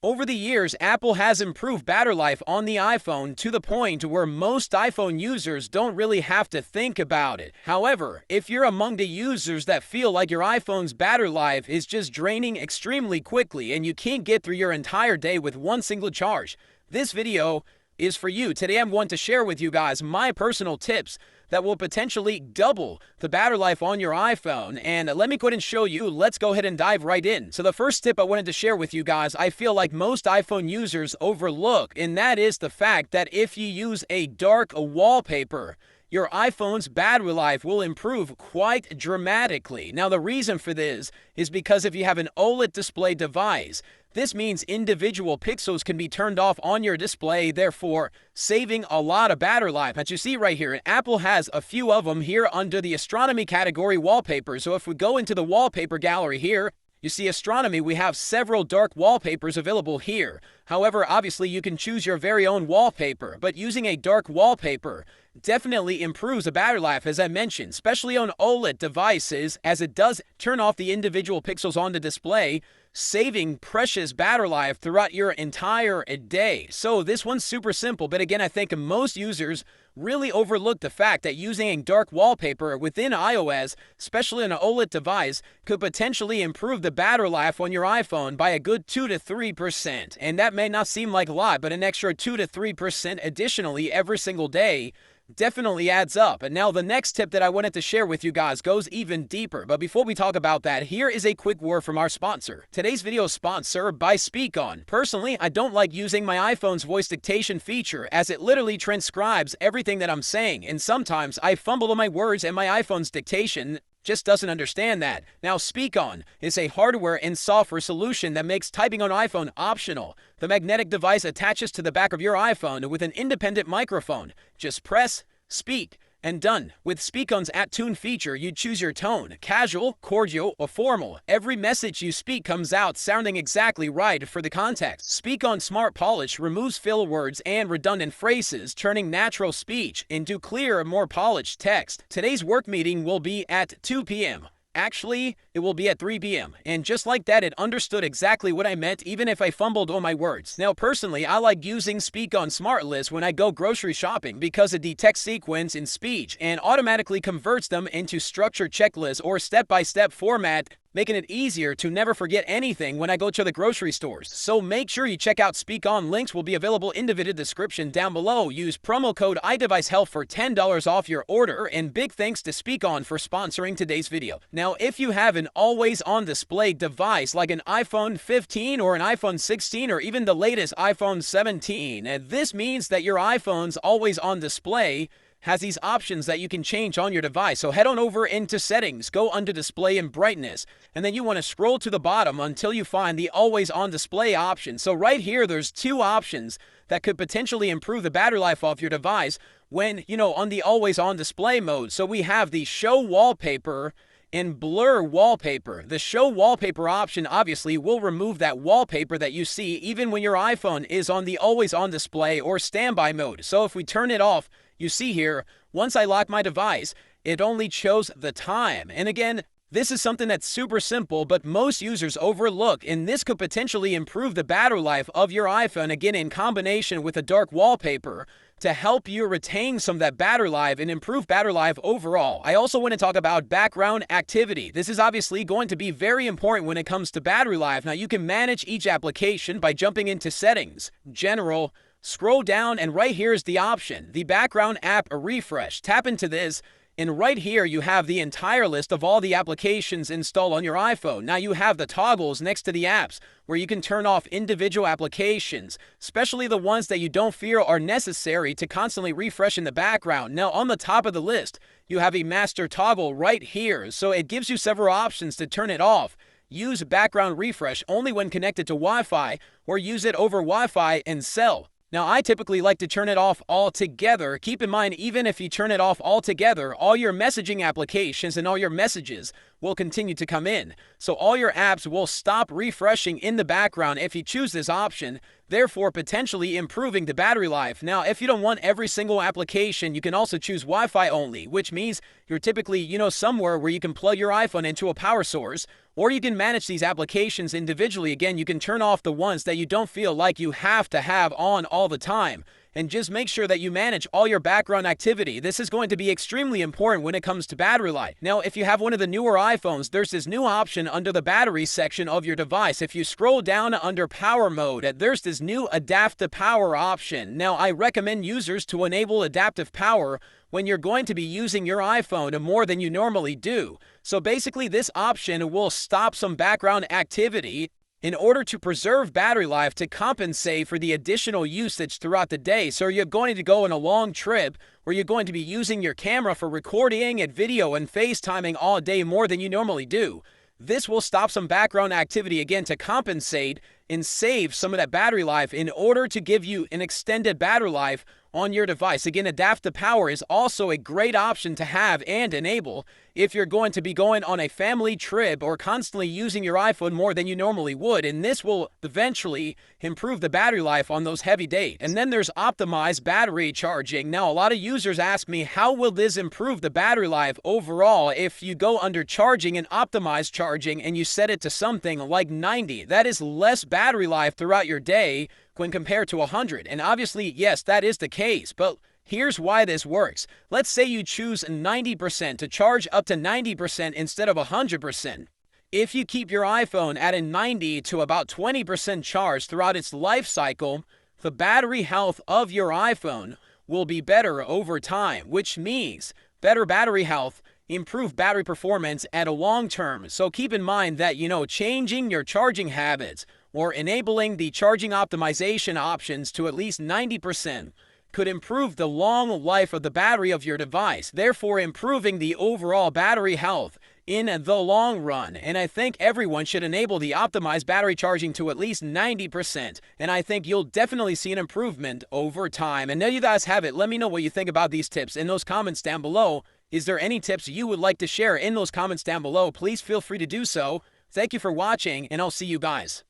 Over the years, Apple has improved battery life on the iPhone to the point where most iPhone users don't really have to think about it. However, if you're among the users that feel like your iPhone's battery life is just draining extremely quickly and you can't get through your entire day with one single charge, this video is for you. Today I'm going to share with you guys my personal tips that will potentially double the battery life on your iPhone. And let me go ahead and show you. Let's go ahead and dive right in. So the first tip I wanted to share with you guys, I feel like most iPhone users overlook, and that is the fact that if you use a dark wallpaper, your iPhone's battery life will improve quite dramatically. Now, the reason for this is because if you have an OLED display device, this means individual pixels can be turned off on your display, therefore saving a lot of battery life. As you see right here, Apple has a few of them here under the astronomy category wallpaper. So if we go into the wallpaper gallery here, you see astronomy, we have several dark wallpapers available here. However, obviously you can choose your very own wallpaper, but using a dark wallpaper definitely improves the battery life, as I mentioned, especially on OLED devices, as it does turn off the individual pixels on the display, saving precious battery life throughout your entire day. So this one's super simple, but again, I think most users really overlook the fact that using a dark wallpaper within iOS, especially on an OLED device, could potentially improve the battery life on your iPhone by a good 2 to 3%. And that may not seem like a lot, but an extra 2 to 3% additionally every single day definitely adds up. And now the next tip that I wanted to share with you guys goes even deeper. But before we talk about that, here is a quick word from our sponsor. Today's video is sponsored by SpeakOn. Personally, I don't like using my iPhone's voice dictation feature as it literally transcribes everything that I'm saying. And sometimes I fumble on my words and my iPhone's dictation just doesn't understand that. Now, SpeakOn is a hardware and software solution that makes typing on iPhone optional. The magnetic device attaches to the back of your iPhone with an independent microphone. Just press, speak, and done. With SpeakOn's At Tune feature, you choose your tone, casual, cordial, or formal. Every message you speak comes out sounding exactly right for the context. SpeakOn Smart Polish removes filler words and redundant phrases, turning natural speech into clearer, more polished text. Today's work meeting will be at 2 p.m. Actually, it will be at 3 p.m. And just like that, it understood exactly what I meant, even if I fumbled on my words. Now, personally, I like using SpeakOn Smart List when I go grocery shopping because it detects sequence in speech and automatically converts them into structured checklists or step-by-step format, making it easier to never forget anything when I go to the grocery stores. So make sure you check out SpeakOn. Links will be available in the video description down below. Use promo code iDeviceHealth for $10 off your order, and big thanks to SpeakOn for sponsoring today's video. Now, if you have an always-on display device like an iPhone 15 or an iPhone 16 or even the latest iPhone 17, this means that your iPhone's always-on display has these options that you can change on your device. So head on over into settings, go under display and brightness, and then you want to scroll to the bottom until you find the always on display option. So right here, there's two options that could potentially improve the battery life of your device when, on the always on display mode. So we have the show wallpaper and blur wallpaper. The show wallpaper option obviously will remove that wallpaper that you see even when your iPhone is on the always on display or standby mode. So if we turn it off, you see here, once I lock my device, it only shows the time. And again, this is something that's super simple, but most users overlook, and this could potentially improve the battery life of your iPhone, again, in combination with a dark wallpaper, to help you retain some of that battery life and improve battery life overall. I also want to talk about background activity. This is obviously going to be very important when it comes to battery life. Now, you can manage each application by jumping into Settings, General, scroll down, and right here is the option, the background app refresh. Tap into this, and right here you have the entire list of all the applications installed on your iPhone. Now you have the toggles next to the apps where you can turn off individual applications, especially the ones that you don't feel are necessary to constantly refresh in the background. Now on the top of the list, you have a master toggle right here, so it gives you several options to turn it off. Use background refresh only when connected to Wi-Fi, or use it over Wi-Fi and cell. Now, I typically like to turn it off altogether. Keep in mind, even if you turn it off altogether, all your messaging applications and all your messages will continue to come in. So all your apps will stop refreshing in the background if you choose this option. therefore potentially improving the battery life. Now, if you don't want every single application, you can also choose Wi-Fi only, which means you're typically, somewhere where you can plug your iPhone into a power source, or you can manage these applications individually. Again, you can turn off the ones that you don't feel like you have to have on all the time. And just make sure that you manage all your background activity. This is going to be extremely important when it comes to battery life. Now, if you have one of the newer iPhones, there's this new option under the battery section of your device. If you scroll down under power mode, there's this new adaptive power option. Now, I recommend users to enable adaptive power when you're going to be using your iPhone more than you normally do. So basically, this option will stop some background activity in order to preserve battery life to compensate for the additional usage throughout the day. So you're going to go on a long trip where you're going to be using your camera for recording and video and FaceTiming all day more than you normally do. This will stop some background activity again to compensate and save some of that battery life in order to give you an extended battery life on your device. Again, adaptive power is also a great option to have and enable if you're going to be going on a family trip or constantly using your iPhone more than you normally would, and this will eventually improve the battery life on those heavy days. And then there's optimized battery charging. Now, a lot of users ask me, how will this improve the battery life overall if you go under charging and optimized charging and you set it to something like 90? That is less battery life throughout your day when compared to 100. And obviously, yes, that is the case, but here's why this works. Let's say you choose 90% to charge up to 90% instead of 100%. If you keep your iPhone at a 90 to about 20% charge throughout its life cycle, the battery health of your iPhone will be better over time, which means better battery health, improved battery performance at a long term. So keep in mind that, changing your charging habits or enabling the charging optimization options to at least 90% could improve the long life of the battery of your device, therefore improving the overall battery health in the long run. And I think everyone should enable the optimized battery charging to at least 90%. And I think you'll definitely see an improvement over time. And there you guys have it. Let me know what you think about these tips in those comments down below. Is there any tips you would like to share in those comments down below? Please feel free to do so. Thank you for watching, and I'll see you guys